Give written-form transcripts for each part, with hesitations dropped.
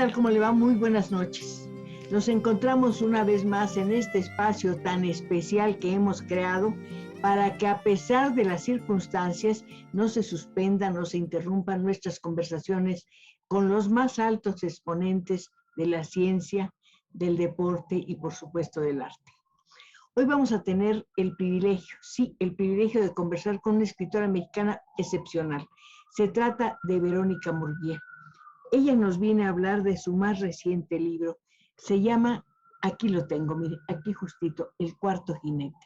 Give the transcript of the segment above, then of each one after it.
tal? ¿Cómo le va? Muy buenas noches. Nos encontramos una vez más en este espacio tan especial que hemos creado para que, a pesar de las circunstancias, no se suspendan, no se interrumpan nuestras conversaciones con los más altos exponentes de la ciencia, del deporte y, por supuesto, del arte. Hoy vamos a tener el privilegio, sí, el privilegio de conversar con una escritora mexicana excepcional. Se trata de Verónica Murguía. Ella nos viene a hablar de su más reciente libro. Se llama, aquí lo tengo, mire, aquí justito, El cuarto jinete.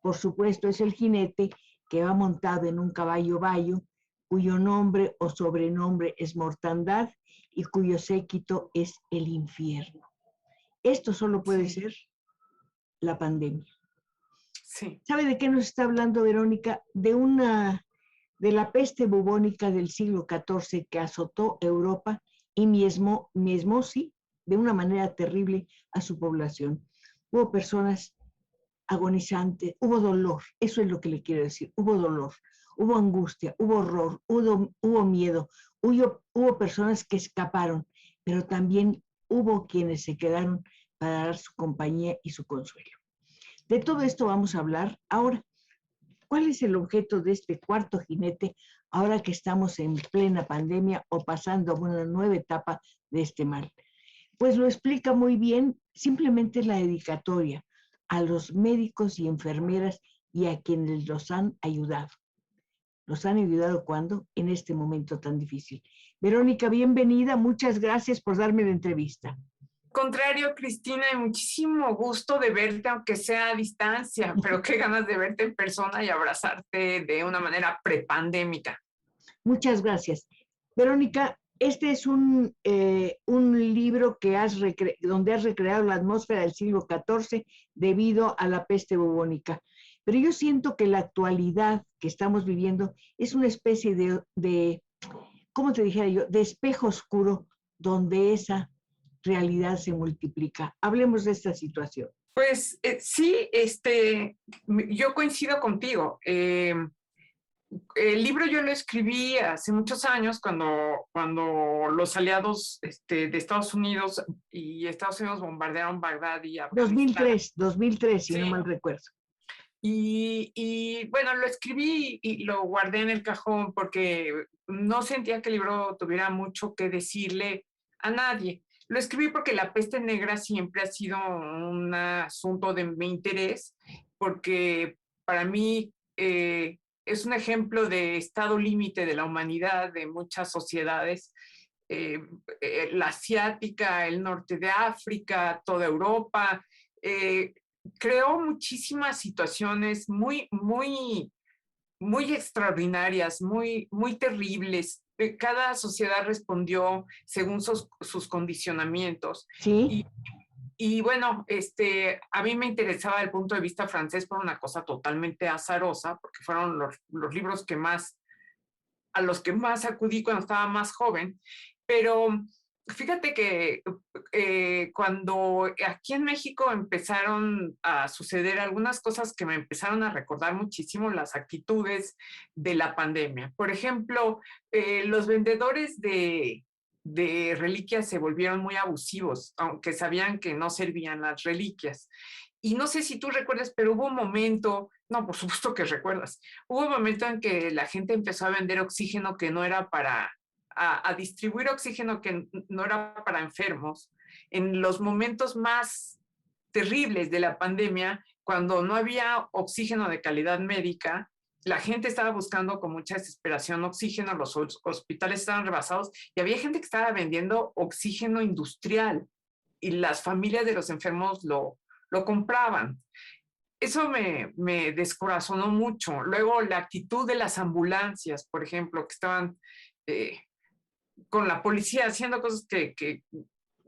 Por supuesto, es el jinete que va montado en un caballo bayo, cuyo nombre o sobrenombre es Mortandad y cuyo séquito es el infierno. Esto solo puede ser la pandemia. Sí. ¿Sabe de qué nos está hablando, Verónica? De la peste bubónica del siglo XIV que azotó Europa y miesmó, sí, de una manera terrible a su población. Hubo personas agonizantes, hubo dolor, eso es lo que le quiero decir, hubo dolor, hubo angustia, hubo horror, hubo miedo, hubo personas que escaparon, pero también hubo quienes se quedaron para dar su compañía y su consuelo. De todo esto vamos a hablar ahora. ¿Cuál es el objeto de este cuarto jinete ahora que estamos en plena pandemia o pasando a una nueva etapa de este mal? Pues lo explica muy bien simplemente la dedicatoria a los médicos y enfermeras y a quienes los han ayudado. ¿Los han ayudado cuándo? En este momento tan difícil. Verónica, bienvenida. Muchas gracias por darme la entrevista. Contrario, Cristina, y muchísimo gusto de verte, aunque sea a distancia, pero qué ganas de verte en persona y abrazarte de una manera prepandémica. Muchas gracias. Verónica, este es un libro que donde has recreado la atmósfera del siglo XIV debido a la peste bubónica. Pero yo siento que la actualidad que estamos viviendo es una especie de ¿cómo te dijera yo?, de espejo oscuro donde esa realidad se multiplica. Hablemos de esta situación. Pues sí, yo coincido contigo. El libro yo lo escribí hace muchos años cuando los aliados de Estados Unidos bombardearon Bagdad y Afganistán. 2003, si Sí. no mal recuerdo. Y bueno, lo escribí y lo guardé en el cajón porque no sentía que el libro tuviera mucho que decirle a nadie. Lo escribí porque la peste negra siempre ha sido un asunto de mi interés, porque para mí es un ejemplo de estado límite de la humanidad, de muchas sociedades, la asiática, el norte de África, toda Europa. Creó muchísimas situaciones muy, muy, muy extraordinarias, muy, muy terribles. Cada sociedad respondió según sus condicionamientos. Sí. Y bueno, a mí me interesaba el punto de vista francés por una cosa totalmente azarosa, porque fueron los libros a los que más acudí cuando estaba más joven. Pero fíjate que cuando aquí en México empezaron a suceder algunas cosas que me empezaron a recordar muchísimo las actitudes de la pandemia. Por ejemplo, los vendedores de reliquias se volvieron muy abusivos, aunque sabían que no servían las reliquias. Y no sé si tú recuerdas, pero hubo un momento, no, por supuesto que recuerdas, hubo un momento en que la gente empezó a vender oxígeno que no era a distribuir oxígeno que no era para enfermos. En los momentos más terribles de la pandemia, cuando no había oxígeno de calidad médica, la gente estaba buscando con mucha desesperación oxígeno, los hospitales estaban rebasados y había gente que estaba vendiendo oxígeno industrial y las familias de los enfermos lo compraban. Eso me descorazonó mucho. Luego, la actitud de las ambulancias, por ejemplo, que estaban con la policía haciendo cosas que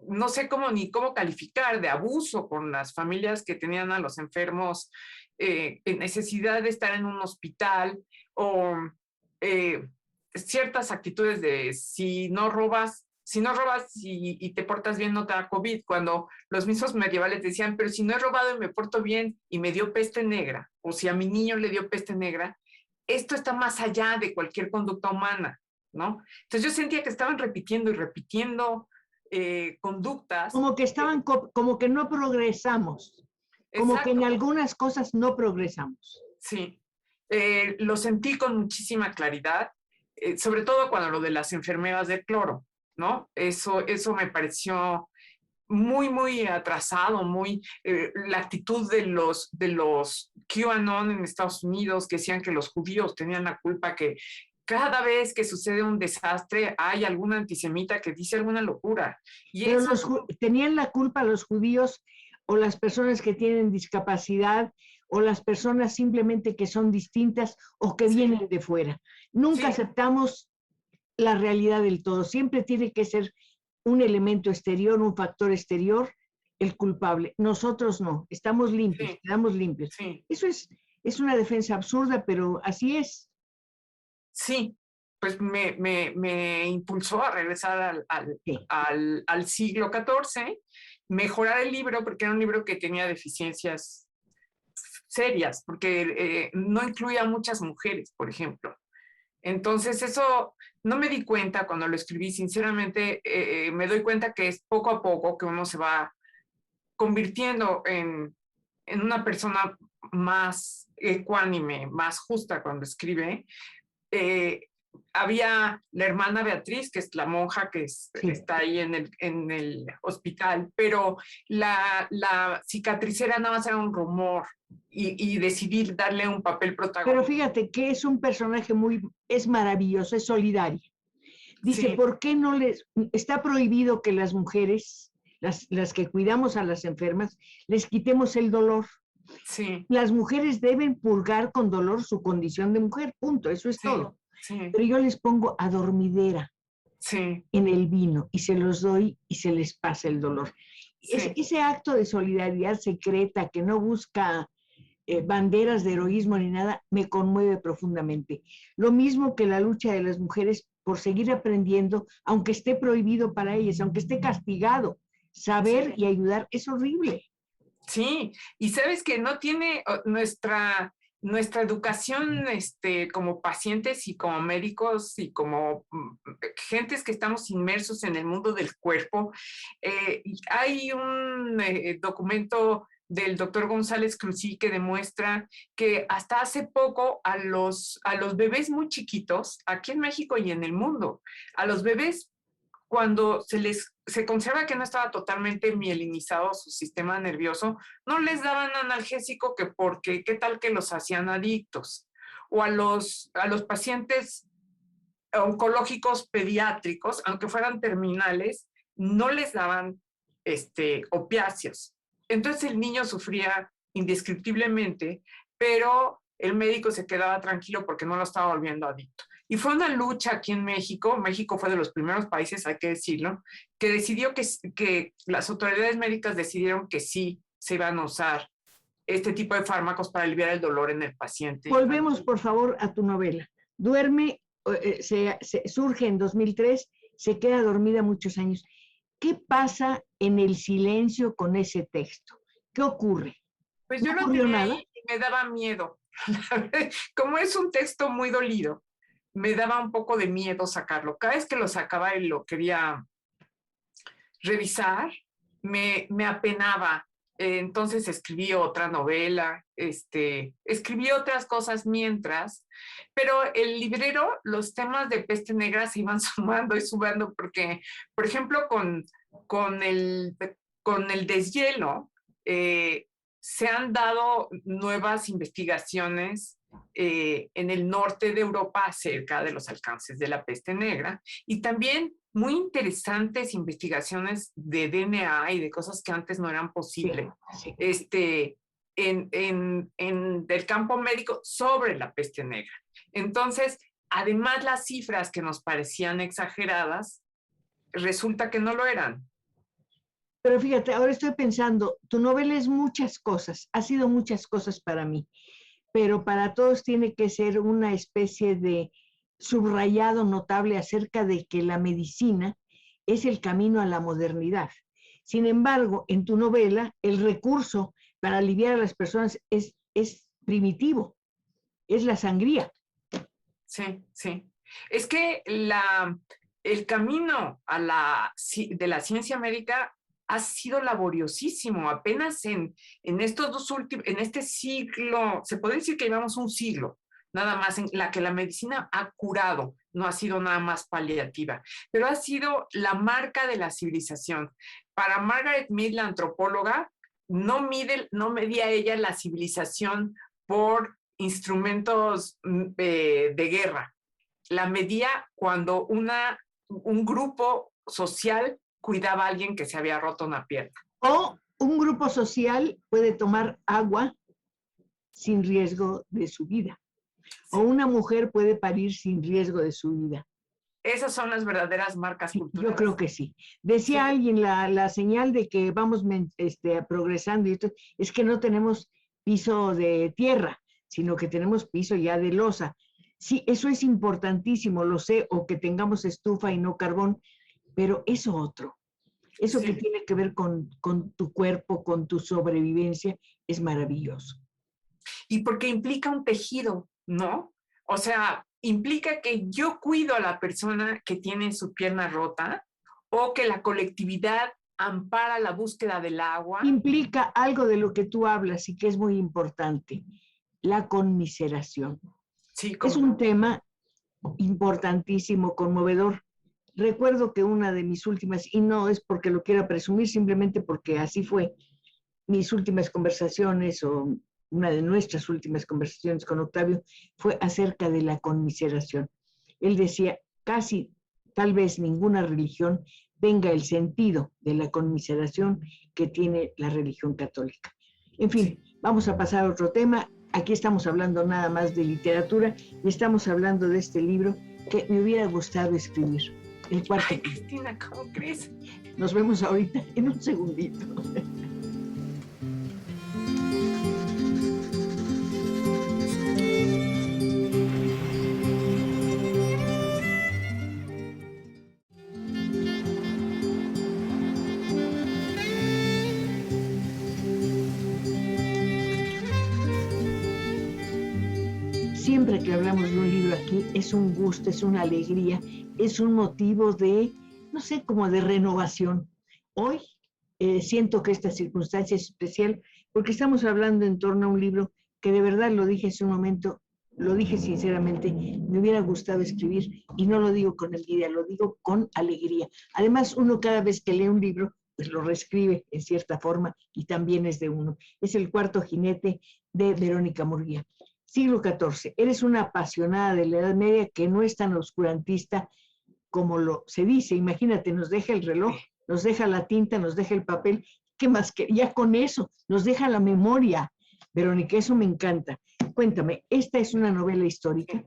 no sé ni cómo calificar, de abuso con las familias que tenían a los enfermos en necesidad de estar en un hospital, o ciertas actitudes de si no robas y te portas bien no te da COVID, cuando los mismos medievales decían, pero si no he robado y me porto bien y me dio peste negra, o si a mi niño le dio peste negra, esto está más allá de cualquier conducta humana, ¿no? Entonces yo sentía que estaban repitiendo y repitiendo conductas. Como que como que no progresamos, como que en Exacto, algunas cosas no progresamos. sí. Lo sentí con muchísima claridad, sobre todo cuando lo de las enfermeras de cloro, ¿no? Eso me pareció muy, muy atrasado, la actitud de los QAnon en Estados Unidos, que decían que los judíos tenían la culpa, que cada vez que sucede un desastre hay algún antisemita que dice alguna locura. Y Pero eso tenían la culpa los judíos o las personas que tienen discapacidad o las personas simplemente que son distintas o que sí, vienen de fuera. Nunca sí, aceptamos la realidad del todo. Siempre tiene que ser un elemento exterior, un factor exterior, el culpable. Nosotros no, estamos limpios, sí, quedamos limpios. sí, Eso es una defensa absurda, pero así es. sí. Pues me impulsó a regresar Sí. al siglo XIV, mejorar el libro, porque era un libro que tenía deficiencias serias, porque no incluía a muchas mujeres, por ejemplo. Entonces, eso no me di cuenta cuando lo escribí, sinceramente, me doy cuenta que es poco a poco que uno se va convirtiendo en una persona más ecuánime, más justa cuando escribe. Eh, Había la hermana Beatriz, que es la monja Sí. está ahí en el hospital, pero la cicatricera nada más era un rumor y decidí darle un papel Pero protagónico. fíjate que es un personaje es maravilloso, es solidario. Dice, Sí, ¿por qué está prohibido que las mujeres, las que cuidamos a las enfermas, les quitemos el dolor? sí, Las mujeres deben purgar con dolor su condición de mujer, punto, eso es sí, todo. sí, Pero yo les pongo adormidera sí, en el vino y se los doy y se les pasa el dolor. sí, Ese acto de solidaridad secreta que no busca banderas de heroísmo ni nada, me conmueve profundamente. Lo mismo que la lucha de las mujeres por seguir aprendiendo, aunque esté prohibido para ellas, aunque esté castigado. Saber sí. y ayudar es horrible. Sí, y sabes que no tiene nuestra educación como pacientes y como médicos y como gentes que estamos inmersos en el mundo del cuerpo. Hay un documento del doctor González Cruzí que demuestra que hasta hace poco a los bebés muy chiquitos, aquí en México y en el mundo, a los bebés cuando se conserva que no estaba totalmente mielinizado su sistema nervioso, no les daban analgésico que porque qué tal que los hacían adictos. O a los pacientes oncológicos pediátricos, aunque fueran terminales, no les daban opiáceos. Entonces el niño sufría indescriptiblemente, pero el médico se quedaba tranquilo porque no lo estaba volviendo adicto. Y fue una lucha aquí en México. México fue de los primeros países, hay que decirlo, que decidió que las autoridades médicas decidieron que sí se iban a usar este tipo de fármacos para aliviar el dolor en el paciente Volvemos, infantil. por favor, a tu novela. Duerme, surge en 2003, se queda dormida muchos años. ¿Qué pasa en el silencio con ese texto? ¿Qué ocurre? Pues ¿No yo lo ocurrió tenía nada? ahí y me daba miedo. Como es un texto muy dolido, me daba un poco de miedo sacarlo. Cada vez que lo sacaba y lo quería revisar, me apenaba. Entonces escribí otra novela, escribí otras cosas mientras, pero el librero, los temas de peste negra se iban sumando y sumando, porque, por ejemplo, con el, con el deshielo, se han dado nuevas investigaciones en el norte de Europa acerca de los alcances de la peste negra y también muy interesantes investigaciones de DNA y de cosas que antes no eran Sí, posibles sí. del campo médico sobre la peste negra. Entonces, además las cifras que nos parecían exageradas, resulta que no lo eran. Pero fíjate, ahora estoy pensando, tu novela es muchas cosas, ha sido muchas cosas para mí, pero para todos tiene que ser una especie de subrayado notable acerca de que la medicina es el camino a la modernidad. Sin embargo, en tu novela, el recurso para aliviar a las personas es primitivo, es la sangría. Sí, sí. Es que el camino de la ciencia médica ha sido laboriosísimo. Apenas en este siglo, se puede decir que llevamos un siglo, nada más en la que la medicina ha curado, no ha sido nada más paliativa, pero ha sido la marca de la civilización. Para Margaret Mead, la antropóloga, no medía ella la civilización por instrumentos de guerra. La medía cuando un grupo social cuidaba a alguien que se había roto una pierna. O un grupo social puede tomar agua sin riesgo de su vida. O una mujer puede parir sin riesgo de su vida. Esas son las verdaderas marcas culturales. Yo creo que sí. Decía alguien, la señal de que vamos progresando, y esto, es que no tenemos piso de tierra, sino que tenemos piso ya de losa. Sí, eso es importantísimo, lo sé, o que tengamos estufa y no carbón, pero eso otro, eso que tiene que ver con tu cuerpo, con tu sobrevivencia, es maravilloso. Y porque implica un tejido, ¿no? O sea, implica que yo cuido a la persona que tiene su pierna rota o que la colectividad ampara la búsqueda del agua. Implica algo de lo que tú hablas y que es muy importante, la conmiseración. Sí, es un tema importantísimo, conmovedor. Recuerdo que una de mis últimas, y no es porque lo quiera presumir, simplemente porque así fue, mis últimas conversaciones o una de nuestras últimas conversaciones con Octavio fue acerca de la conmiseración. Él decía, casi, tal vez ninguna religión tenga el sentido de la conmiseración que tiene la religión católica. En fin, vamos a pasar a otro tema. Aquí estamos hablando nada más de literatura y estamos hablando de este libro que me hubiera gustado escribir. El cuarto. Ay, Cristina, ¿cómo crees? Nos vemos ahorita en un segundito. Siempre que hablamos de un libro aquí es un gusto, es una alegría, es un motivo de, no sé, como de renovación. Hoy siento que esta circunstancia es especial porque estamos hablando en torno a un libro que de verdad, lo dije hace un momento, lo dije sinceramente, me hubiera gustado escribir y no lo digo con envidia, lo digo con alegría. Además, uno cada vez que lee un libro, pues lo reescribe en cierta forma y también es de uno. Es El cuarto jinete de Verónica Murguía. Siglo XIV, eres una apasionada de la Edad Media que no es tan oscurantista como lo se dice. Imagínate, nos deja el reloj, nos deja la tinta, nos deja el papel. ¿Qué más? Ya con eso, nos deja la memoria. Verónica, eso me encanta. Cuéntame, ¿esta es una novela histórica?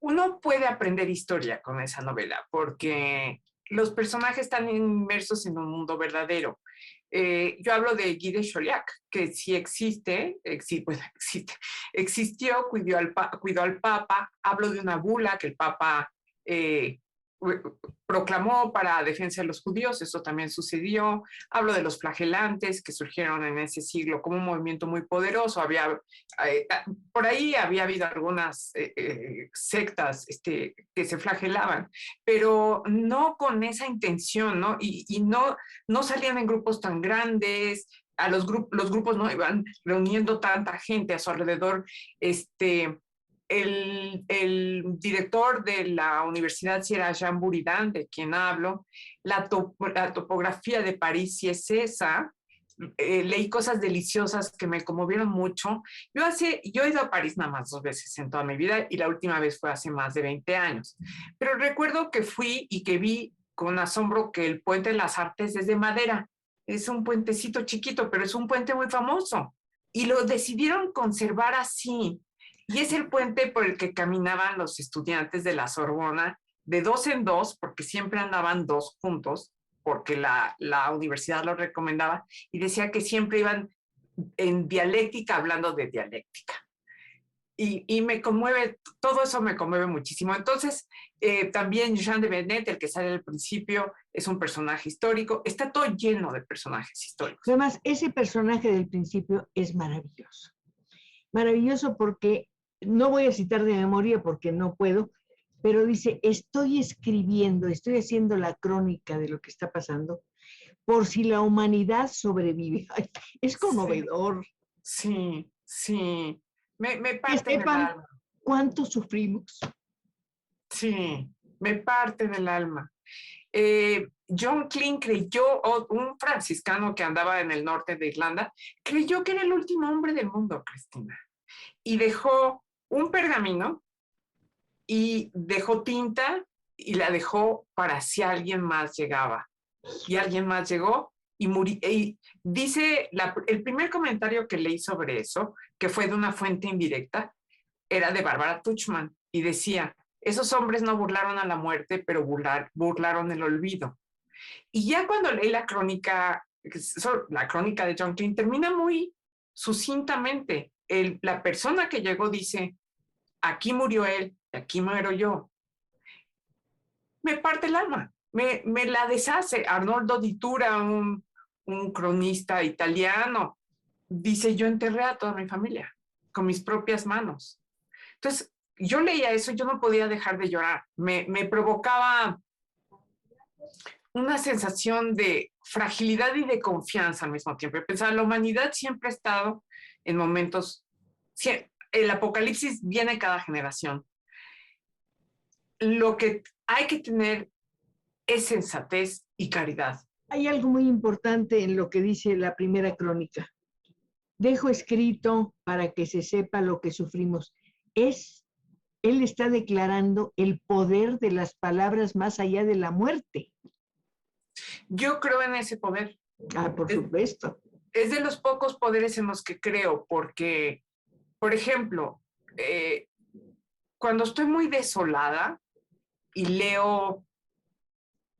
Uno puede aprender historia con esa novela porque los personajes están inmersos en un mundo verdadero. Yo hablo de Guy de Chauliac, que sí existió, cuidó al Papa. Hablo de una bula que el Papa proclamó para defensa de los judíos, eso también sucedió. Hablo de los flagelantes que surgieron en ese siglo como un movimiento muy poderoso. Por ahí había habido algunas sectas que se flagelaban, pero no con esa intención, ¿no? Y no salían en grupos tan grandes. Los grupos no iban reuniendo tanta gente a su alrededor. El director de la universidad, si era Jean Buridan, de quien hablo. La topografía de París sí es esa. Leí cosas deliciosas que me conmovieron mucho. Yo he ido a París nada más 2 veces en toda mi vida y la última vez fue hace más de 20 años. Pero recuerdo que fui y que vi con asombro que el Puente de las Artes es de madera. Es un puentecito chiquito, pero es un puente muy famoso. Y lo decidieron conservar así. Y es el puente por el que caminaban los estudiantes de la Sorbona de 2 en 2, porque siempre andaban 2 juntos, porque la universidad lo recomendaba, y decía que siempre iban en dialéctica, hablando de dialéctica. Y me conmueve, todo eso me conmueve muchísimo. Entonces, también Jean de Benet, el que sale al principio, es un personaje histórico. Está todo lleno de personajes históricos. Además, ese personaje del principio es maravilloso. Maravilloso porque, no voy a citar de memoria porque no puedo, pero dice, estoy escribiendo, estoy haciendo la crónica de lo que está pasando, por si la humanidad sobrevive. Ay, es conmovedor. Sí, sí, me Que parte en el sepan alma. cuánto sufrimos. Sí, me parte del alma. John Clean creyó, un franciscano que andaba en el norte de Irlanda, creyó que era el último hombre del mundo, Cristina, y dejó un pergamino y dejó tinta y la dejó para si alguien más llegaba. Y alguien más llegó y murió. Y dice, el primer comentario que leí sobre eso, que fue de una fuente indirecta, era de Barbara Tuchman y decía, esos hombres no burlaron a la muerte, pero burlaron el olvido. Y ya cuando leí la crónica de John Clean, termina muy sucintamente. La persona que llegó dice, aquí murió él, aquí muero yo. Me parte el alma, me la deshace. Arnoldo Di Tura, un cronista italiano, dice, yo enterré a toda mi familia con mis propias manos. Entonces, yo leía eso y yo no podía dejar de llorar. Me provocaba una sensación de fragilidad y de confianza al mismo tiempo. Pensaba, la humanidad siempre ha estado en momentos, el apocalipsis viene cada generación. Lo que hay que tener es sensatez y caridad. Hay algo muy importante en lo que dice la primera crónica. Dejo escrito para que se sepa lo que sufrimos. Él está declarando el poder de las palabras más allá de la muerte. Yo creo en ese poder. Ah, por supuesto. Es de los pocos poderes en los que creo, porque, por ejemplo, cuando estoy muy desolada y leo,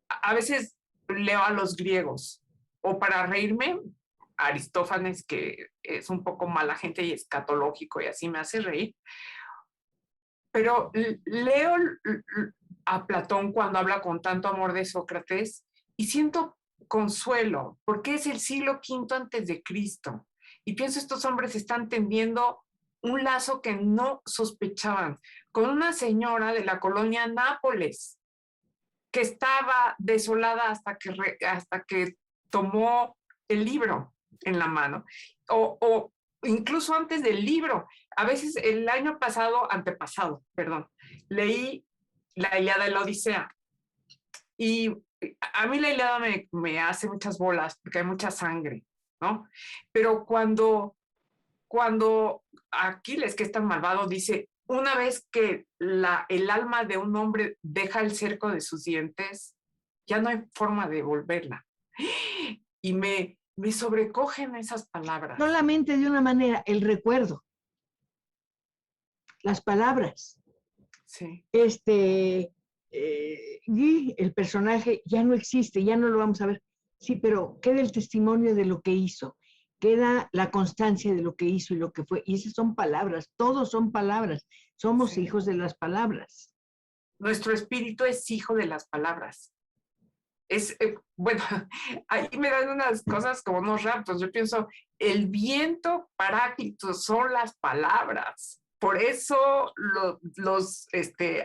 a veces leo a los griegos, o para reírme, Aristófanes, que es un poco mala gente y escatológico y así me hace reír, pero leo a Platón cuando habla con tanto amor de Sócrates y siento consuelo, porque es el siglo V antes de Cristo. Y pienso, estos hombres están tendiendo un lazo que no sospechaban, con una señora de la colonia Nápoles, que estaba desolada hasta que tomó el libro en la mano, o incluso antes del libro. A veces el año antepasado, leí la Ilíada y la Odisea. Y a mí la Ilíada me hace muchas bolas porque hay mucha sangre, ¿no? Pero cuando Aquiles, que es tan malvado, dice, una vez que el alma de un hombre deja el cerco de sus dientes, ya no hay forma de volverla. Y me sobrecogen esas palabras. Solamente de una manera, el recuerdo, las palabras. Sí. Guy, el personaje, ya no existe, ya no lo vamos a ver. Sí, pero queda el testimonio de lo que hizo, queda la constancia de lo que hizo y lo que fue. Y esas son palabras, todos son palabras. Somos hijos de las palabras. Nuestro espíritu es hijo de las palabras. Bueno, ahí me dan unas cosas como unos raptos. Yo pienso, el viento paráclito son las palabras. Por eso los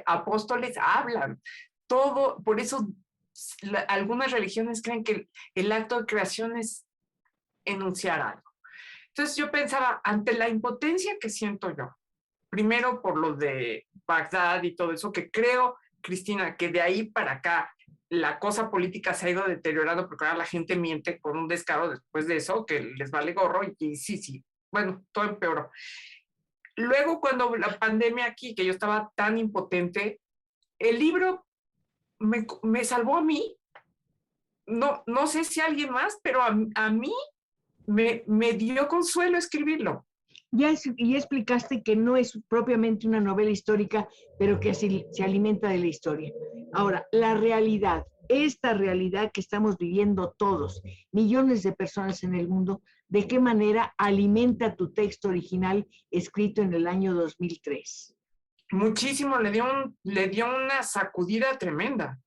apóstoles hablan. Todo, por eso algunas religiones creen que el acto de creación es enunciar algo. Entonces yo pensaba, ante la impotencia que siento yo, primero por lo de Bagdad y todo eso, que creo, Cristina, que de ahí para acá la cosa política se ha ido deteriorando porque ahora la gente miente con un descaro después de eso, que les vale gorro y sí, bueno, todo empeoró. Luego, cuando la pandemia aquí, que yo estaba tan impotente, el libro me salvó a mí. No sé si a alguien más, pero a mí me dio consuelo escribirlo. Ya explicaste que no es propiamente una novela histórica, pero que se alimenta de la historia. Ahora, la realidad, esta realidad que estamos viviendo todos, millones de personas en el mundo, ¿de qué manera alimenta tu texto original escrito en el año 2003? Muchísimo, le dio una sacudida tremenda,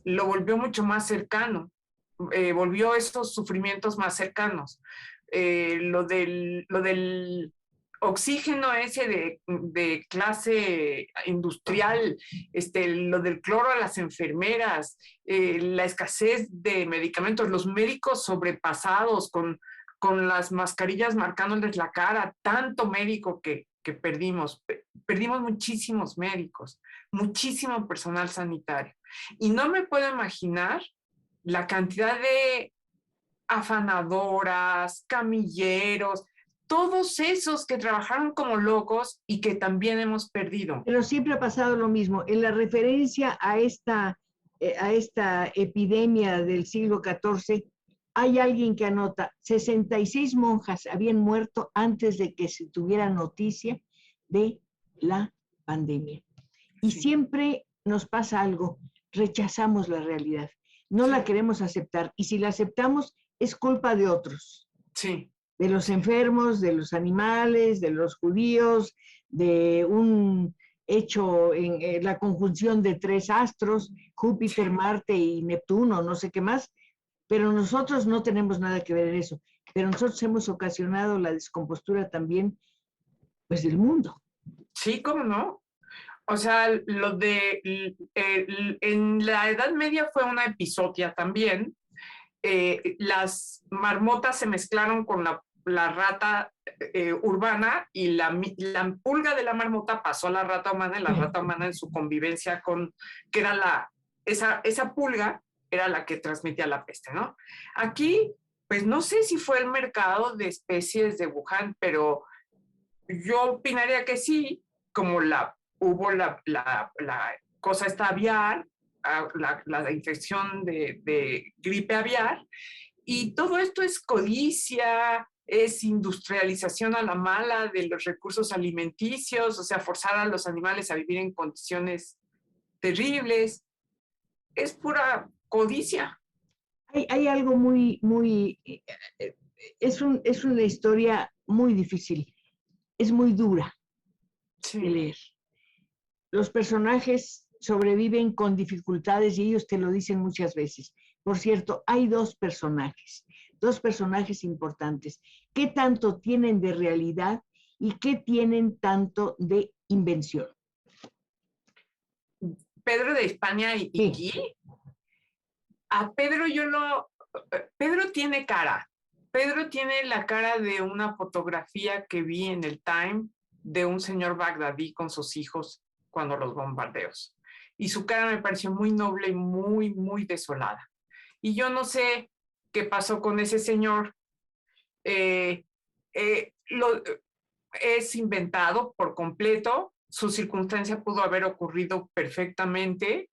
lo volvió mucho más cercano, volvió esos sufrimientos más cercanos. Lo del oxígeno ese de clase industrial, lo del cloro a las enfermeras, la escasez de medicamentos, los médicos sobrepasados con las mascarillas marcándoles la cara, tanto médico que perdimos. Perdimos muchísimos médicos, muchísimo personal sanitario. Y no me puedo imaginar la cantidad de afanadoras, camilleros, todos esos que trabajaron como locos y que también hemos perdido. Pero siempre ha pasado lo mismo. En la referencia a esta epidemia del siglo XIV, hay alguien que anota, 66 monjas habían muerto antes de que se tuviera noticia de la pandemia. Y Sí. siempre nos pasa algo, rechazamos la realidad, no Sí. la queremos aceptar. Y si la aceptamos, es culpa de otros. Sí. De los enfermos, de los animales, de los judíos, de un hecho en la conjunción de 3 astros, Júpiter, Marte y Neptuno, no sé qué más, pero nosotros no tenemos nada que ver en eso. Pero nosotros hemos ocasionado la descompostura también, pues, del mundo. Sí, ¿cómo no? O sea, en la Edad Media fue una episodia también. Las marmotas se mezclaron con la rata urbana y la pulga de la marmota pasó a la rata humana y la rata humana en su convivencia que era esa pulga era la que transmitía la peste, ¿no? Aquí, pues no sé si fue el mercado de especies de Wuhan, pero yo opinaría que sí, como hubo la cosa esta aviar, la infección de gripe aviar, y todo esto es codicia, es industrialización a la mala de los recursos alimenticios, o sea, forzar a los animales a vivir en condiciones terribles. Es pura codicia. Hay algo es una historia muy difícil, es muy dura de Sí. leer. Los personajes sobreviven con dificultades y ellos te lo dicen muchas veces. Por cierto, hay dos personajes importantes. ¿Qué tanto tienen de realidad y qué tienen tanto de invención? Pedro de España y Sí. Guy. A Pedro Pedro tiene cara. Pedro tiene la cara de una fotografía que vi en el Time de un señor bagdadí con sus hijos cuando los bombardeos. Y su cara me pareció muy noble y muy, muy desolada. Y yo no sé qué pasó con ese señor. Eh, eh, lo, es inventado por completo. Su circunstancia pudo haber ocurrido perfectamente.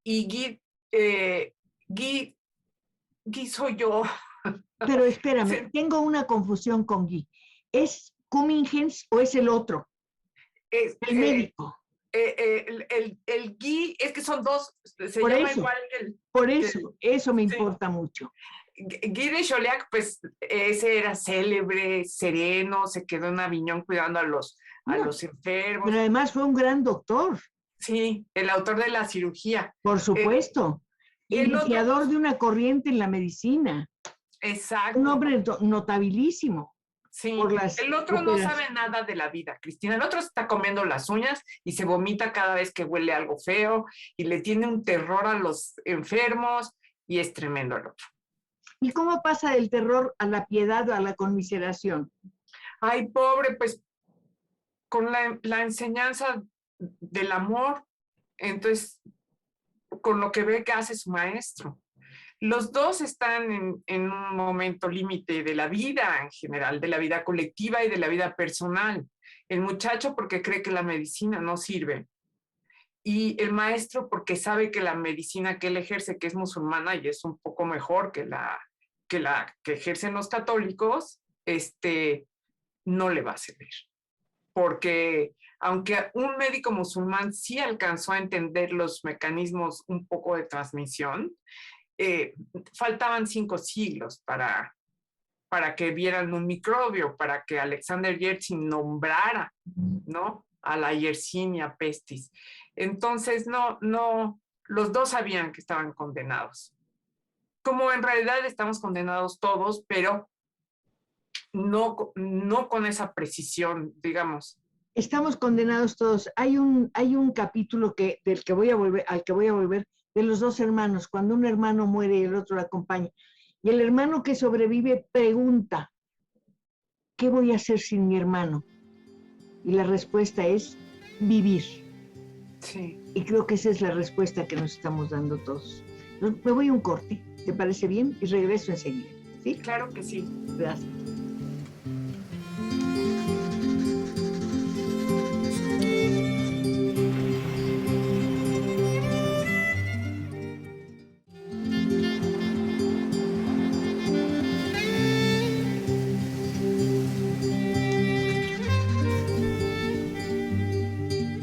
Y Guy soy yo. Pero espérame, Sí, tengo una confusión con Guy. ¿Es Cummings o es el otro? es, El médico. el Guy, es que son dos, se Por llama eso, igual eso me sí. importa mucho. Guy de Chauliac, pues ese era célebre, sereno, se quedó en Aviñón cuidando a No, los pero enfermos. además fue un gran doctor, Sí, el autor de la cirugía. por Eh, supuesto. y el otro, Iniciador pues, de una corriente en la medicina. Un exacto. hombre notabilísimo por Sí, las el otro no óperas. sabe nada de la vida, Cristina. El otro está comiendo las uñas y se vomita cada vez que huele algo feo y le tiene un terror a los enfermos y es tremendo el otro. ¿Y cómo pasa del terror a la piedad o a la conmiseración? Ay, pobre, pues con la enseñanza del amor, entonces, con lo que ve que hace su maestro. Los dos están en un momento límite de la vida en general, de la vida colectiva y de la vida personal. El muchacho porque cree que la medicina no sirve y el maestro porque sabe que la medicina que él ejerce, que es musulmana y es un poco mejor que la que ejercen los católicos, no le va a servir. Porque aunque un médico musulmán sí alcanzó a entender los mecanismos un poco de transmisión, faltaban 5 siglos para que vieran un microbio, para que Alexander Yersin nombrara, ¿no?, a la Yersinia pestis. Entonces, no, los dos sabían que estaban condenados. Como en realidad estamos condenados todos, pero no con esa precisión, digamos. Estamos condenados todos. Hay un capítulo al que voy a volver, de los dos hermanos, cuando un hermano muere y el otro lo acompaña. Y el hermano que sobrevive pregunta, ¿qué voy a hacer sin mi hermano? Y la respuesta es vivir. Sí. Y creo que esa es la respuesta que nos estamos dando todos. Me voy a un corte, ¿te parece bien? Y regreso enseguida. ¿Sí? Claro que sí. Gracias.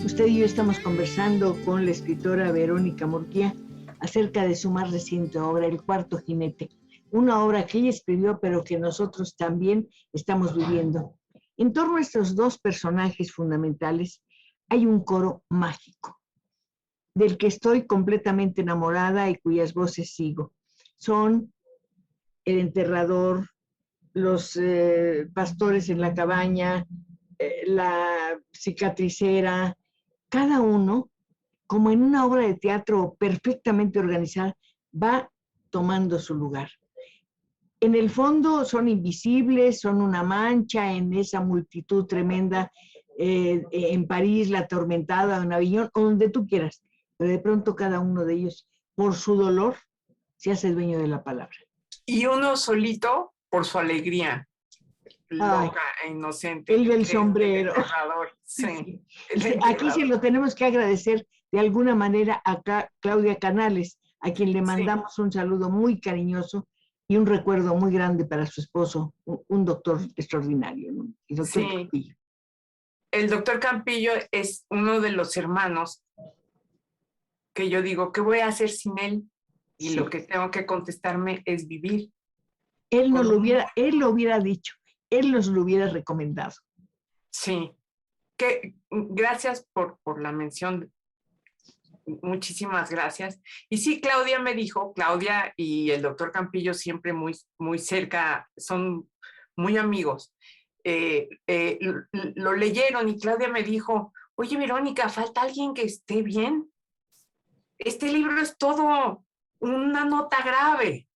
Usted y yo estamos conversando con la escritora Verónica Murguía acerca de su más reciente obra, El Cuarto Jinete, una obra que ella escribió pero que nosotros también estamos viviendo. En torno a estos dos personajes fundamentales hay un coro mágico, del que estoy completamente enamorada y cuyas voces sigo. Son el enterrador, los pastores en la cabaña, la cicatricera, cada uno, como en una obra de teatro perfectamente organizada, va tomando su lugar. En el fondo son invisibles, son una mancha en esa multitud tremenda, en París, la atormentada, en Avillón, o donde tú quieras, pero de pronto cada uno de ellos, por su dolor, se hace dueño de la palabra. Y uno solito por su alegría. Loca e inocente. El del sombrero. El enterrador, sí. Sí. Aquí se lo tenemos que agradecer de alguna manera a Claudia Canales, a quien le mandamos un saludo muy cariñoso y un recuerdo muy grande para su esposo, un doctor extraordinario, ¿no? El doctor Campillo. El doctor Campillo es uno de los hermanos que yo digo, ¿qué voy a hacer sin él? Y lo que tengo que contestarme es vivir. Él no lo hubiera, él lo hubiera dicho. Él nos lo hubiera recomendado. Sí. Gracias por la mención. Muchísimas gracias. Y sí, Claudia me dijo, Claudia y el doctor Campillo siempre muy, muy cerca, son muy amigos. Lo leyeron y Claudia me dijo, oye, Verónica, falta alguien que esté bien. Este libro es todo una nota grave.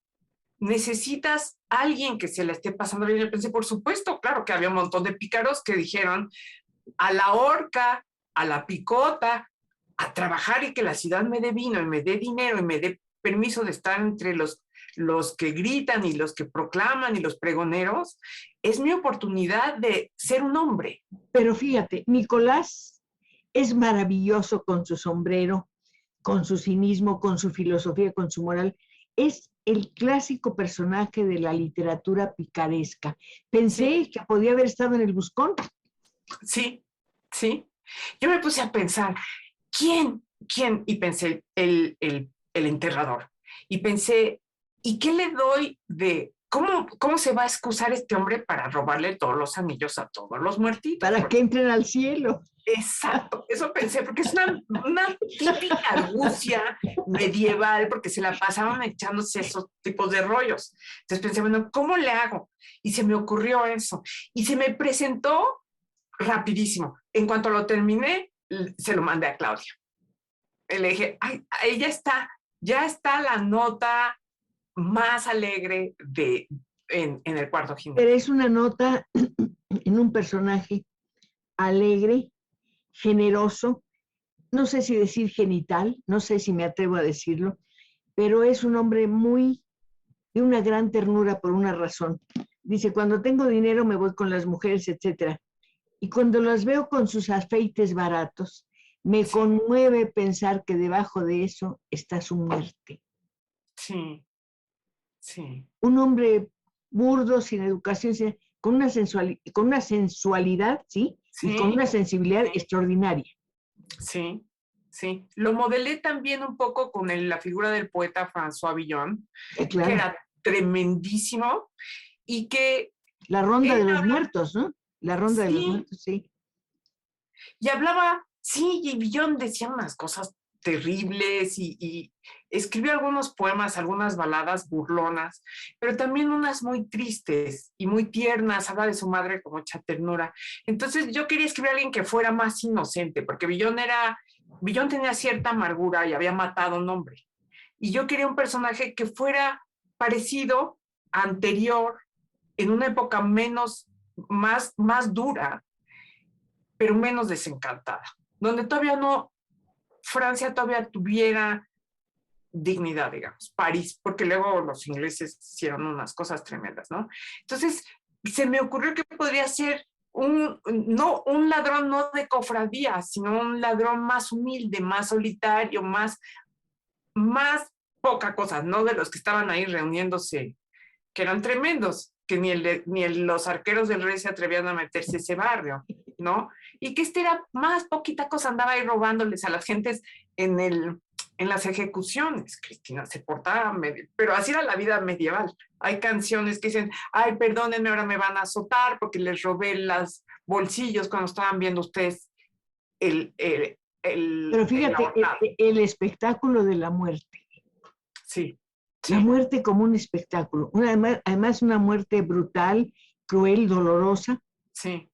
Necesitas a alguien que se la esté pasando bien. Yo pensé, por supuesto, claro que había un montón de pícaros que dijeron a la horca, a la picota, a trabajar y que la ciudad me dé vino y me dé dinero y me dé permiso de estar entre los que gritan y los que proclaman y los pregoneros. Es mi oportunidad de ser un hombre. Pero fíjate, Nicolás es maravilloso con su sombrero, con su cinismo, con su filosofía, con su moral. Es el clásico personaje de la literatura picaresca. Pensé que podía haber estado en el Buscón. Sí, sí. Yo me puse a pensar, ¿quién? Y pensé, el enterrador. Y pensé, ¿y qué le doy de... ¿Cómo se va a excusar este hombre para robarle todos los anillos a todos los muertitos? Para que entren al cielo. Exacto, eso pensé, porque es una típica argucia medieval, porque se la pasaban echándose esos tipos de rollos. Entonces pensé, bueno, ¿cómo le hago? Y se me ocurrió eso. Y se me presentó rapidísimo. En cuanto lo terminé, se lo mandé a Claudia. Le dije, ay, ahí ya está la nota más alegre en El Cuarto Jinete. Pero es una nota en un personaje alegre, generoso, no sé si decir genital, no sé si me atrevo a decirlo, pero es un hombre de una gran ternura por una razón. Dice, cuando tengo dinero me voy con las mujeres, etcétera. Y cuando las veo con sus afeites baratos, me conmueve pensar que debajo de eso está su muerte. Sí, sí. Un hombre burdo, sin educación, con una sensualidad, ¿sí? Y con una sensibilidad extraordinaria. Sí, sí. Lo modelé también un poco con la figura del poeta François Villon, claro, que era tremendísimo y que... La ronda de los muertos, ¿no? La ronda de los muertos, sí. Y hablaba, sí, y Villon decía unas cosas terribles y escribió algunos poemas, algunas baladas burlonas, pero también unas muy tristes y muy tiernas, habla de su madre con mucha ternura. Entonces yo quería escribir a alguien que fuera más inocente, porque Villon tenía cierta amargura y había matado a un hombre. Y yo quería un personaje que fuera parecido, anterior, en una época más dura, pero menos desencantada, donde todavía no, Francia todavía tuviera dignidad, digamos, París, porque luego los ingleses hicieron unas cosas tremendas, ¿no? Entonces, se me ocurrió que podría ser un ladrón no de cofradía, sino un ladrón más humilde, más solitario, más poca cosa, no de los que estaban ahí reuniéndose, que eran tremendos, que los arqueros del rey se atrevían a meterse a ese barrio, ¿no? Y que era más poquita cosa, andaba ahí robándoles a las gentes en las ejecuciones. Cristina se portaba medio, pero así era la vida medieval. Hay canciones que dicen, ay, perdónenme, ahora me van a azotar porque les robé los bolsillos cuando estaban viendo ustedes Pero fíjate, el espectáculo de la muerte. Sí. La muerte como un espectáculo. Además, una muerte brutal, cruel, dolorosa. Sí.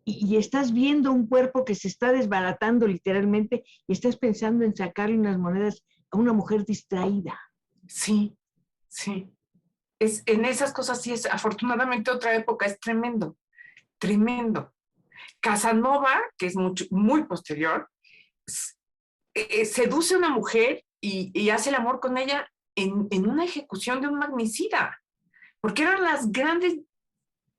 Y estás viendo un cuerpo que se está desbaratando literalmente y estás pensando en sacarle unas monedas a una mujer distraída. Sí, sí. En esas cosas sí es, afortunadamente otra época, es tremendo, tremendo. Casanova, que es muy posterior, seduce a una mujer y hace el amor con ella en una ejecución de un magnicida, porque eran las grandes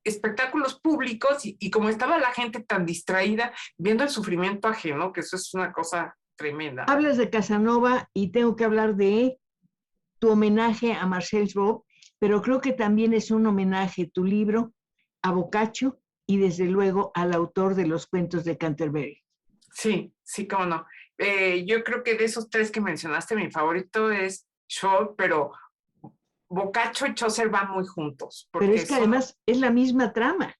espectáculos públicos y como estaba la gente tan distraída viendo el sufrimiento ajeno, que eso es una cosa tremenda. Hablas de Casanova y tengo que hablar de tu homenaje a Marcel Robb, pero creo que también es un homenaje tu libro a Boccaccio y desde luego al autor de los cuentos de Canterbury. Sí, sí, cómo no. Yo creo que de esos tres que mencionaste, mi favorito es Shaw, pero Boccaccio y Chaucer van muy juntos. Pero es que además es la misma trama.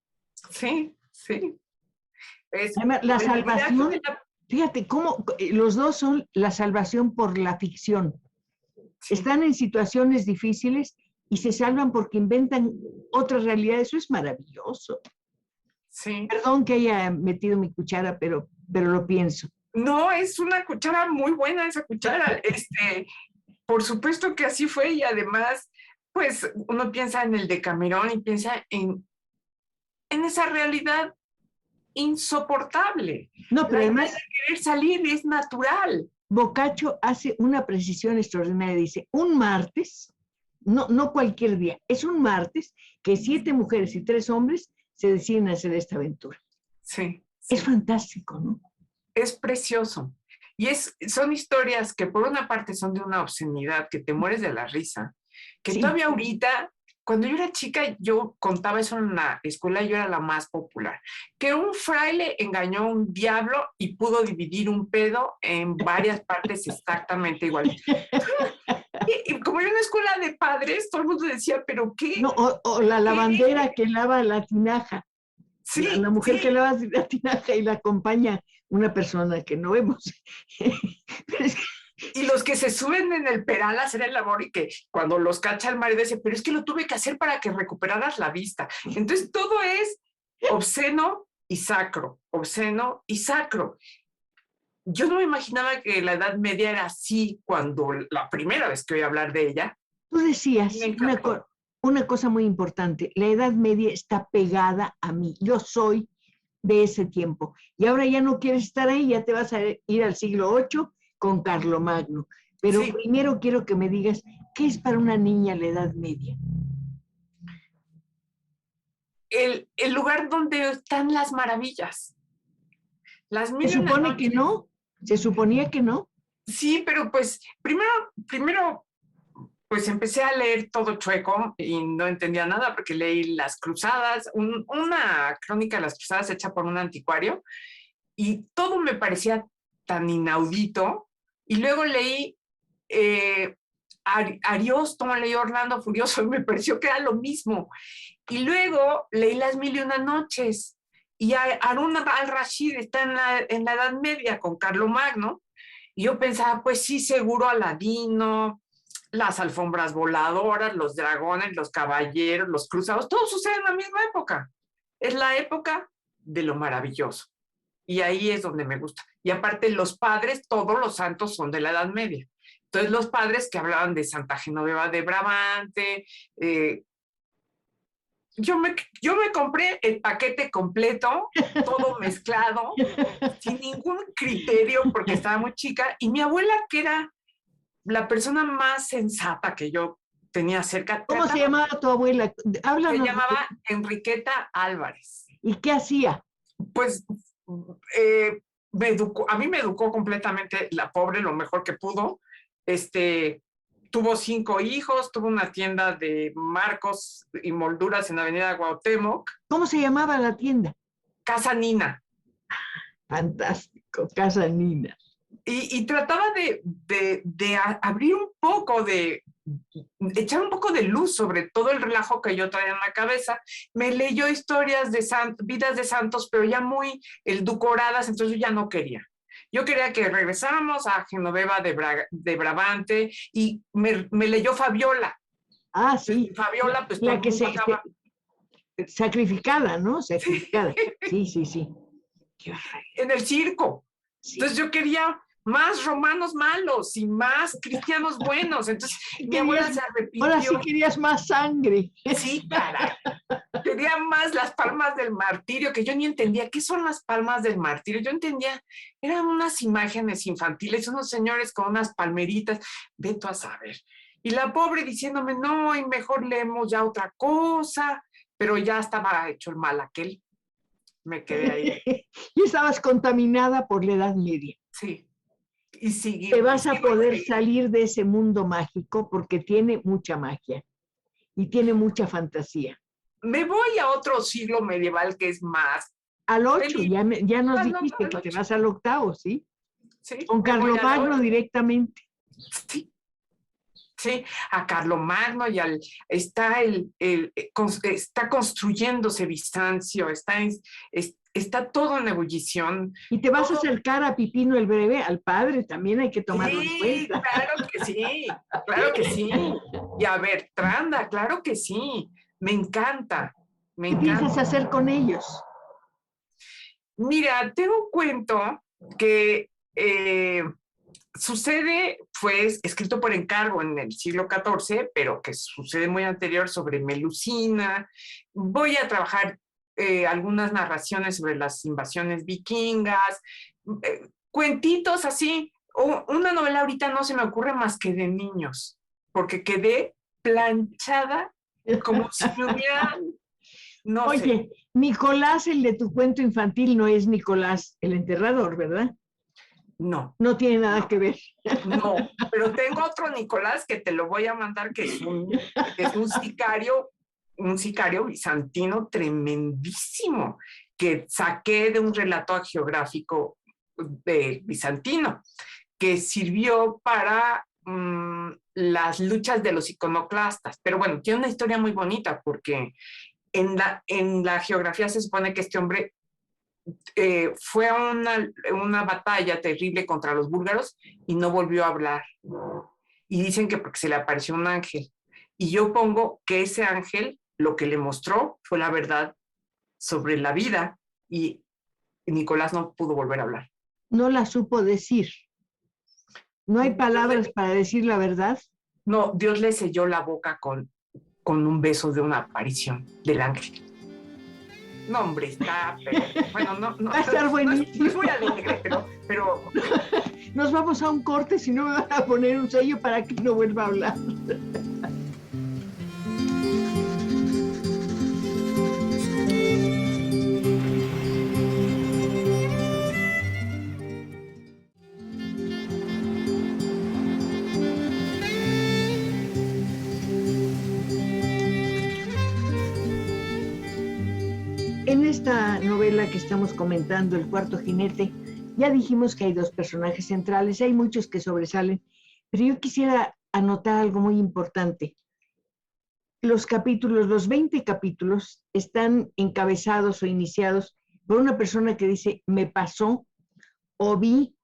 Sí, sí. Además, la salvación, fíjate cómo los dos son la salvación por la ficción. Sí. Están en situaciones difíciles y se salvan porque inventan otra realidad. Eso es maravilloso. Sí. Perdón que haya metido mi cuchara, pero lo pienso. No, es una cuchara muy buena esa cuchara. Por supuesto que así fue y además, pues uno piensa en el Decamerón y piensa en esa realidad insoportable. No, pero además querer salir es natural. Boccaccio hace una precisión extraordinaria. Dice, un martes, no cualquier día, es un martes que 7 mujeres y 3 hombres se deciden a hacer esta aventura. Sí, sí. Es fantástico, ¿no? Es precioso. Y son historias que por una parte son de una obscenidad que te mueres de la risa, que sí. Todavía ahorita, cuando yo era chica, yo contaba eso en la escuela, yo era la más popular, que un fraile engañó a un diablo y pudo dividir un pedo en varias partes exactamente igual. Y como era una escuela de padres, todo el mundo decía, ¿pero qué? No, o la lavandera que lava la tinaja. Sí, la mujer sí. Que lava la tinaja y la acompaña una persona que no vemos. Y los que se suben en el peral a hacer el labor y que cuando los cacha el marido dice, pero es que lo tuve que hacer para que recuperaras la vista. Entonces todo es obsceno y sacro, obsceno y sacro. Yo no me imaginaba que la Edad Media era así cuando la primera vez que oí hablar de ella. Tú decías una cosa muy importante, la Edad Media está pegada a mí, yo soy de ese tiempo y ahora ya no quieres estar ahí, ya te vas a ir al siglo VIII con Carlomagno, pero sí. Primero quiero que me digas, ¿qué es para una niña la Edad Media? El lugar donde están las maravillas. Se supone que no, se suponía que no. Sí, pero pues primero pues empecé a leer todo chueco y no entendía nada porque leí Las Cruzadas, una crónica de las Cruzadas hecha por un anticuario y todo me parecía tan inaudito. Y luego leí Ariosto, leí Orlando Furioso y me pareció que era lo mismo. Y luego leí Las Mil y Una Noches y Harun al-Rashid está en la Edad Media con Carlomagno. Y yo pensaba, pues sí, seguro Aladino, las alfombras voladoras, los dragones, los caballeros, los cruzados, todo sucede en la misma época. Es la época de lo maravilloso. Y ahí es donde me gusta. Y aparte, los padres, todos los santos son de la Edad Media. Entonces, los padres que hablaban de Santa Genoveva de Brabante, yo me compré el paquete completo, todo mezclado, sin ningún criterio, porque estaba muy chica. Y mi abuela, que era la persona más sensata que yo tenía cerca. ¿Cómo se llamaba tu abuela? Se llamaba Enriqueta Álvarez. ¿Y qué hacía? Pues a mí me educó completamente la pobre, lo mejor que pudo. Tuvo 5 hijos, tuvo una tienda de marcos y molduras en Avenida Cuauhtémoc. ¿Cómo se llamaba la tienda? Casa Nina. Fantástico, Casa Nina. Y trataba de abrir un poco echar un poco de luz sobre todo el relajo que yo traía en la cabeza. Me leyó historias de vidas de santos, pero ya muy edulcoradas, entonces yo ya no quería. Yo quería que regresáramos a Genoveva de Brabante y me leyó Fabiola. Ah, sí. Fabiola, pues la que sacrificada, ¿no? Sacrificada. Sí, sí, sí. En el circo. Sí. Entonces yo quería más romanos malos y más cristianos buenos. Entonces mi abuela se arrepintió. Ahora sí querías más sangre. Sí, caray. Quería más las palmas del martirio, que yo ni entendía qué son las palmas del martirio. Yo entendía, eran unas imágenes infantiles, unos señores con unas palmeritas, vete a saber. Y la pobre diciéndome, no, y mejor leemos ya otra cosa, pero ya estaba hecho el mal aquel. Me quedé ahí. Y estabas contaminada por la Edad Media. Sí. Y sigue, te vas a poder salir de ese mundo mágico porque tiene mucha magia y tiene mucha fantasía. Me voy a otro siglo medieval que es más. Al 8, ya nos dijiste que te vas al 8, ¿sí? Sí. Con Carlomagno directamente. Sí. Sí, a Carlomagno y está construyéndose Bizancio, está todo en ebullición. Y te vas a acercar a Pipino el Breve, al padre, también hay que tomarlo en cuenta. Sí, claro que sí. Y a Bertranda, claro que sí. Me encanta. ¿Qué piensas hacer con ellos? Mira, tengo un cuento que fue escrito por encargo en el siglo XIV, pero que sucede muy anterior, sobre Melusina. Voy a trabajar algunas narraciones sobre las invasiones vikingas, cuentitos así. Una novela ahorita no se me ocurre más que de niños, porque quedé planchada como si me hubieran... No Oye, sé. Nicolás, el de tu cuento infantil, no es Nicolás el enterrador, ¿verdad? No. No tiene nada que ver. No, pero tengo otro Nicolás que te lo voy a mandar, que es un sicario bizantino tremendísimo, que saqué de un relato hagiográfico bizantino, que sirvió para las luchas de los iconoclastas. Pero bueno, tiene una historia muy bonita, porque en la geografía se supone que este hombre fue a una batalla terrible contra los búlgaros y no volvió a hablar. Y dicen que porque se le apareció un ángel. Y yo pongo que ese ángel lo que le mostró fue la verdad sobre la vida, y Nicolás no pudo volver a hablar. No la supo decir. ¿No hay palabras para decir la verdad? No, Dios le selló la boca con un beso de una aparición del ángel. No, hombre, está... Bueno, no. Va a estar buenísimo. No es muy alegre, pero... Nos vamos a un corte, si no me van a poner un sello para que no vuelva a hablar. En esta novela que estamos comentando, El cuarto jinete, ya dijimos que hay 2 personajes centrales, hay muchos que sobresalen, pero yo quisiera anotar algo muy importante. Los 20 capítulos, están encabezados o iniciados por una persona que dice, me pasó, o vi,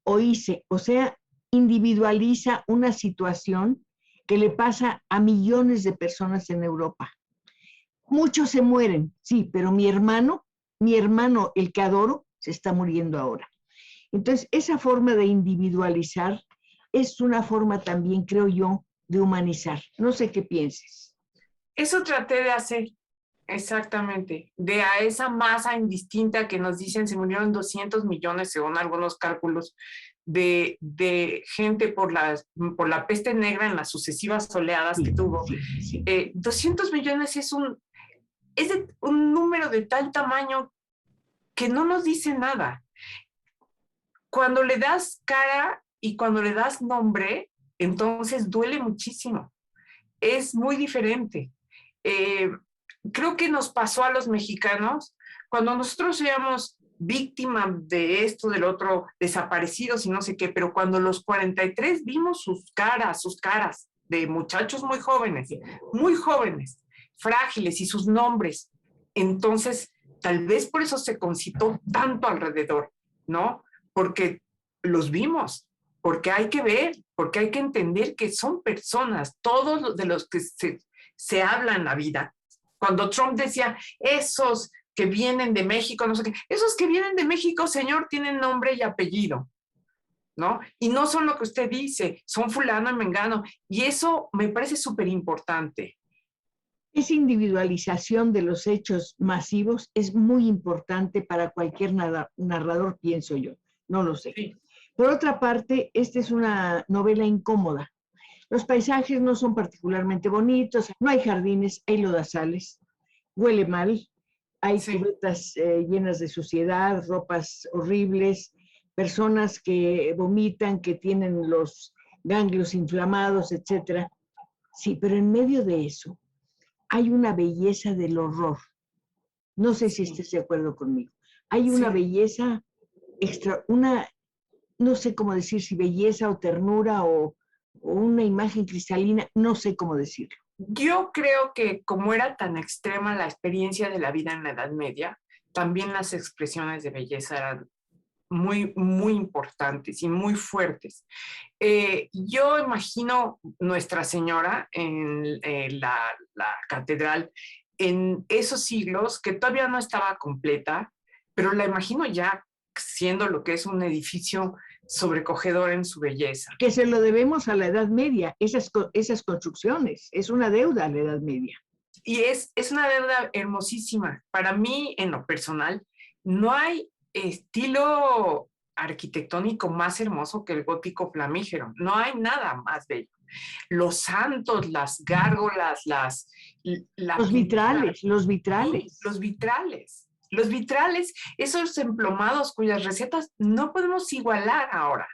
o hice, o sea, individualiza una situación que le pasa a millones de personas en Europa. Muchos se mueren, sí, pero mi hermano, el que adoro, se está muriendo ahora. Entonces, esa forma de individualizar es una forma también, creo yo, de humanizar. No sé qué pienses. Eso traté de hacer, exactamente, de a esa masa indistinta que nos dicen se murieron 200 millones, según algunos cálculos, de gente por la peste negra en las sucesivas oleadas que tuvo. Sí. 200 millones es un número de tal tamaño que no nos dice nada. Cuando le das cara y cuando le das nombre, entonces duele muchísimo. Es muy diferente. Creo que nos pasó a los mexicanos cuando nosotros éramos víctimas de esto, del otro, desaparecidos y no sé qué, pero cuando los 43 vimos sus caras de muchachos muy jóvenes, frágiles y sus nombres, entonces tal vez por eso se concitó tanto alrededor, ¿no? Porque los vimos, porque hay que ver, porque hay que entender que son personas, todos de los que se habla en la vida. Cuando Trump decía, esos que vienen de México, no sé qué, esos que vienen de México, señor, tienen nombre y apellido, ¿no? Y no son lo que usted dice, son fulano y mengano, y eso me parece súper importante. Esa individualización de los hechos masivos es muy importante para cualquier narrador, pienso yo, no lo sé. Sí. Por otra parte, esta es una novela incómoda. Los paisajes no son particularmente bonitos, no hay jardines, hay lodazales, huele mal, hay cubetas llenas de suciedad, ropas horribles, personas que vomitan, que tienen los ganglios inflamados, etc. Sí, pero en medio de eso hay una belleza del horror. No sé si estés de acuerdo conmigo. Hay una belleza no sé cómo decir, si belleza o ternura o una imagen cristalina, no sé cómo decirlo. Yo creo que como era tan extrema la experiencia de la vida en la Edad Media, también las expresiones de belleza eran muy, muy importantes y muy fuertes. Yo imagino Nuestra Señora en la catedral en esos siglos, que todavía no estaba completa, pero la imagino ya siendo lo que es un edificio sobrecogedor en su belleza. Que se lo debemos a la Edad Media, esas construcciones, es una deuda a la Edad Media. Y es una deuda hermosísima. Para mí, en lo personal, no hay estilo arquitectónico más hermoso que el gótico flamígero. No hay nada más bello. Los santos, las gárgolas, los vitrales. Los vitrales, esos emplomados cuyas recetas no podemos igualar ahora.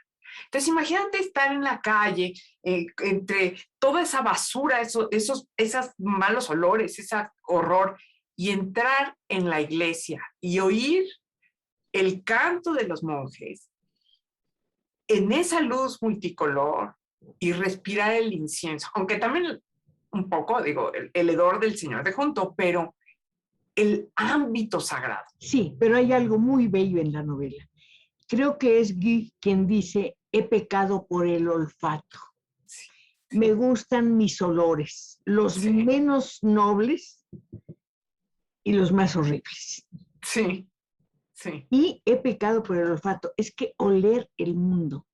Entonces, imagínate estar en la calle, entre toda esa basura, esos malos olores, ese horror, y entrar en la iglesia y oír el canto de los monjes en esa luz multicolor y respirar el incienso, aunque también un poco, digo, el hedor del Señor de junto, pero el ámbito sagrado. Sí, pero hay algo muy bello en la novela. Creo que es Guy quien dice, he pecado por el olfato. Sí. Me gustan mis olores, los menos nobles y los más horribles. Sí. Y he pecado por el olfato. Es que oler el mundo,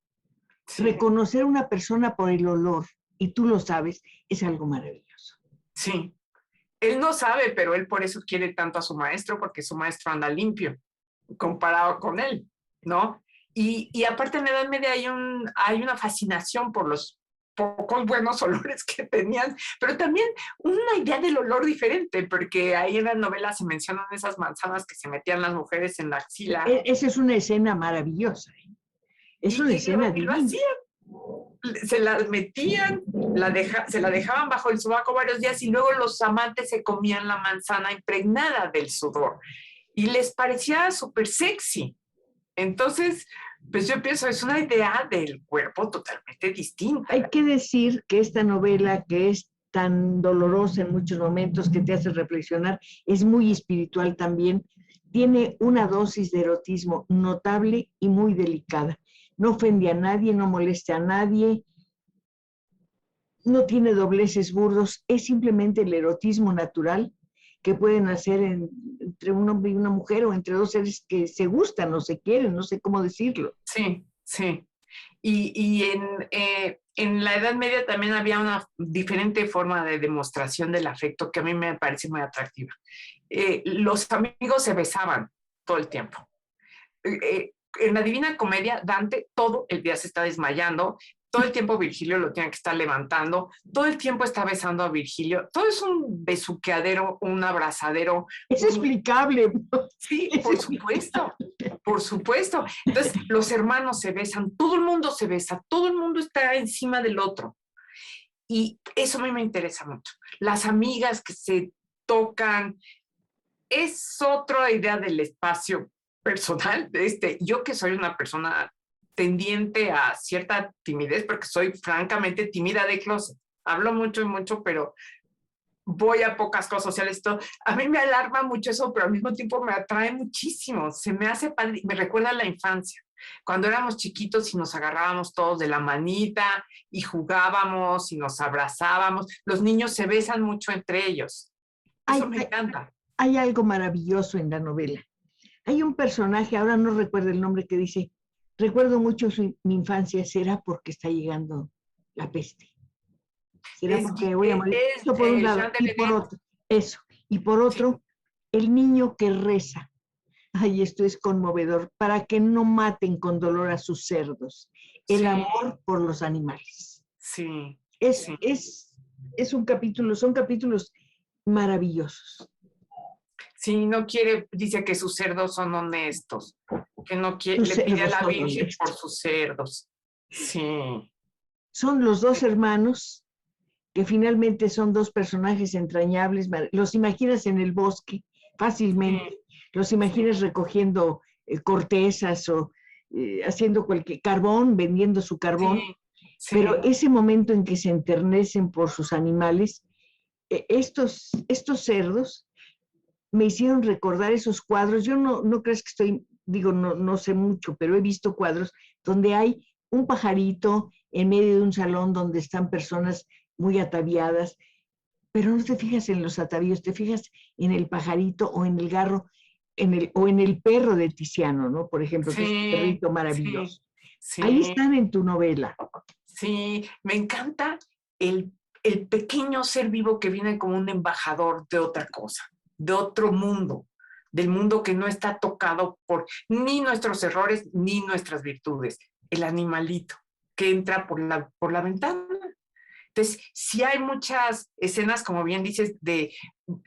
reconocer a una persona por el olor, y tú lo sabes, es algo maravilloso. Sí. Él no sabe, pero él por eso quiere tanto a su maestro, porque su maestro anda limpio comparado con él, ¿no? Y aparte en la Edad Media hay una fascinación por los pocos buenos olores que tenían, pero también una idea del olor diferente, porque ahí en la novela se mencionan esas manzanas que se metían las mujeres en la axila. Esa es una escena maravillosa. Es una escena divina. Se la metían, se la dejaban bajo el sobaco varios días y luego los amantes se comían la manzana impregnada del sudor y les parecía súper sexy. Entonces, pues yo pienso, es una idea del cuerpo totalmente distinta. Hay que decir que esta novela, que es tan dolorosa en muchos momentos, que te hace reflexionar, es muy espiritual también, tiene una dosis de erotismo notable y muy delicada. no ofende a nadie, no molesta a nadie, no tiene dobleces burdos, es simplemente el erotismo natural que pueden hacer entre un hombre y una mujer o entre dos seres que se gustan o se quieren, no sé cómo decirlo. Sí, sí. Y en la Edad Media también había una diferente forma de demostración del afecto que a mí me parece muy atractiva. Los amigos se besaban todo el tiempo. En la Divina Comedia, Dante todo el día se está desmayando, todo el tiempo Virgilio lo tiene que estar levantando, todo el tiempo está besando a Virgilio, todo es un besuqueadero, un abrazadero. Es explicable. Sí, por supuesto, por supuesto. Entonces, los hermanos se besan, todo el mundo se besa, todo el mundo está encima del otro. Y eso a mí me interesa mucho. Las amigas que se tocan, es otra idea del espacio personal. Yo que soy una persona tendiente a cierta timidez, porque soy francamente tímida de closet. Hablo mucho y mucho, pero voy a pocas cosas sociales. Todo. A mí me alarma mucho eso, pero al mismo tiempo me atrae muchísimo. Se me hace padre, me recuerda a la infancia. Cuando éramos chiquitos y nos agarrábamos todos de la manita y jugábamos y nos abrazábamos. Los niños se besan mucho entre ellos. Eso me encanta. Hay algo maravilloso en la novela. Hay un personaje, ahora no recuerdo el nombre, que dice, recuerdo mucho mi infancia, será porque está llegando la peste. Será porque voy a morir. Eso por un lado, y por otro, eso. Y por otro, el niño que reza. Ay, esto es conmovedor, para que no maten con dolor a sus cerdos. El amor por los animales. Sí. Es un capítulo, son capítulos maravillosos. Sí, no quiere, dice que sus cerdos son honestos, que no quiere, le pide a la Virgen por sus cerdos. Sí. Son los dos hermanos, que finalmente son dos personajes entrañables, los imaginas en el bosque fácilmente, los imaginas recogiendo cortezas o haciendo cualquier carbón, vendiendo su carbón, pero ese momento en que se enternecen por sus animales, estos cerdos me hicieron recordar esos cuadros. Yo no crees que estoy, no sé mucho, pero he visto cuadros donde hay un pajarito en medio de un salón donde están personas muy ataviadas, pero no te fijas en los atavíos, te fijas en el pajarito o en el garro, o en el perro de Tiziano, ¿no? Por ejemplo, que es un perrito maravilloso. Ahí están en tu novela. Sí, me encanta el pequeño ser vivo que viene como un embajador de otra cosa, de otro mundo, del mundo que no está tocado por ni nuestros errores ni nuestras virtudes. El animalito que entra por la ventana. Entonces, sí hay muchas escenas, como bien dices, de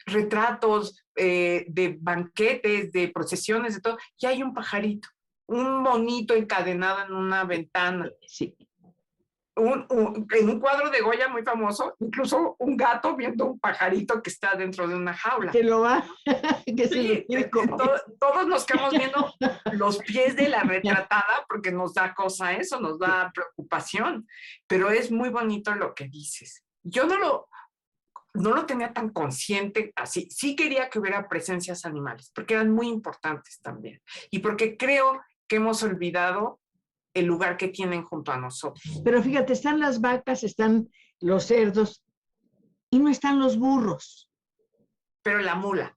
retratos, de banquetes, de procesiones, de todo, y hay un pajarito, un monito encadenado en una ventana. Sí. En un cuadro de Goya muy famoso, incluso un gato viendo un pajarito que está dentro de una jaula. Que lo va, que se lo quiere comer. Todos nos quedamos viendo los pies de la retratada porque nos da cosa eso, nos da preocupación, pero es muy bonito lo que dices. Yo no lo tenía tan consciente así. Sí quería que hubiera presencias animales, porque eran muy importantes también. Y porque creo que hemos olvidado el lugar que tienen junto a nosotros. Pero fíjate, están las vacas, están los cerdos, y no están los burros. Pero la mula.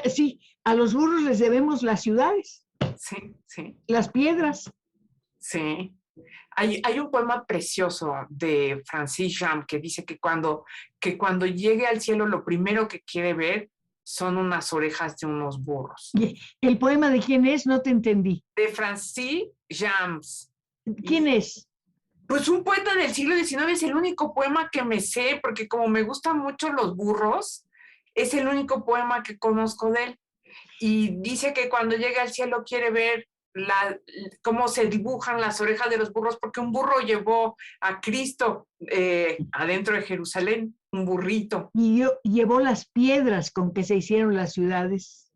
Sí, a los burros les debemos las ciudades. Sí. Las piedras. Sí. Hay un poema precioso de Francis Jam que dice que cuando llegue al cielo lo primero que quiere ver son unas orejas de unos burros. ¿El poema de quién es? No te entendí. De Francis Jams. ¿Quién es? Pues un poeta del siglo XIX, es el único poema que me sé, porque como me gustan mucho los burros, es el único poema que conozco de él. Y dice que cuando llegue al cielo quiere ver cómo se dibujan las orejas de los burros, porque un burro llevó a Cristo adentro de Jerusalén, un burrito. Y llevó las piedras con que se hicieron las ciudades.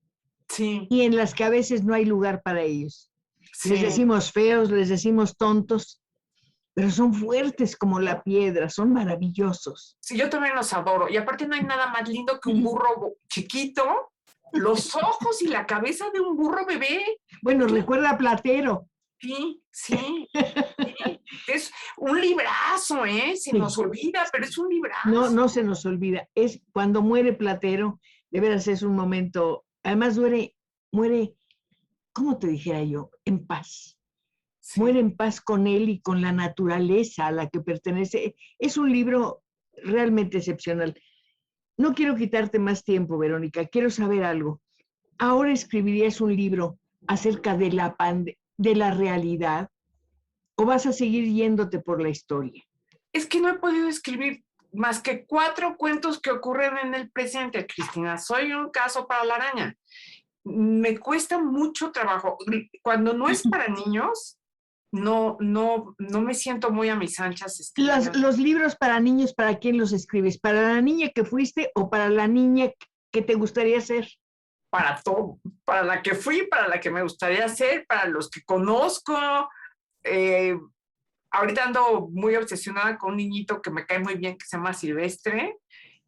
Sí. Y en las que a veces no hay lugar para ellos. Sí. Les decimos feos, les decimos tontos, pero son fuertes como la piedra, son maravillosos. Sí, yo también los adoro. Y aparte no hay nada más lindo que un burro chiquito, los ojos y la cabeza de un burro bebé. Bueno, recuerda a Platero. Sí, sí, sí. Es un librazo, ¿eh? Se Sí. nos olvida, pero es un librazo. No, no se nos olvida. Es cuando muere Platero, de veras es un momento, además muere, ¿cómo te dijera yo? En paz. Sí. Muere en paz con él y con la naturaleza a la que pertenece. Es un libro realmente excepcional. No quiero quitarte más tiempo, Verónica. Quiero saber algo. ¿Ahora escribirías un libro acerca de de la realidad o vas a seguir yéndote por la historia? Es que no he podido escribir más que 4 cuentos que ocurren en el presente, Cristina. Soy un caso para la araña. Me cuesta mucho trabajo. Cuando no es para niños, no me siento muy a mis anchas escribiendo. Los libros para niños, ¿para quién los escribes? ¿Para la niña que fuiste o para la niña que te gustaría ser? Para todo, para la que fui, para la que me gustaría ser, para los que conozco. Ahorita ando muy obsesionada con un niñito que me cae muy bien, que se llama Silvestre,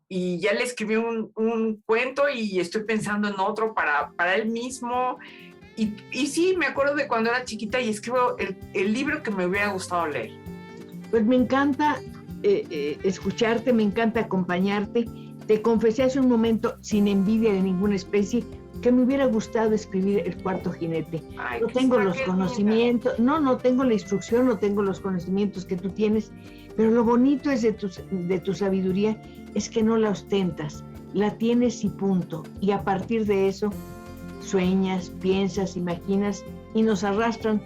y ya le escribí un cuento y estoy pensando en otro para él mismo. Y sí, me acuerdo de cuando era chiquita y escribo el libro que me hubiera gustado leer. Pues me encanta escucharte, me encanta acompañarte. Te confesé hace un momento, sin envidia de ninguna especie, que me hubiera gustado escribir El Cuarto Jinete. Ay, no tengo los conocimientos, no tengo la instrucción, no tengo los conocimientos que tú tienes, pero lo bonito es de tu sabiduría es que no la ostentas, la tienes y punto. Y a partir de eso, sueñas, piensas, imaginas y nos arrastras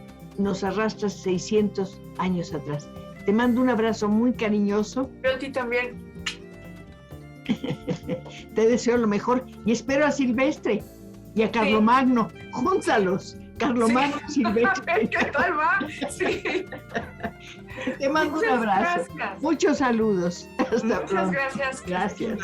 600 años atrás. Te mando un abrazo muy cariñoso. Yo a ti también. Te deseo lo mejor y espero a Silvestre y a Carlomagno. Sí. Júntalos, Carlomagno y Silvestre. ¿Qué tal va? Sí. Te mando un abrazo. Gracias. Muchos saludos. Hasta Muchas pronto. Gracias. Gracias.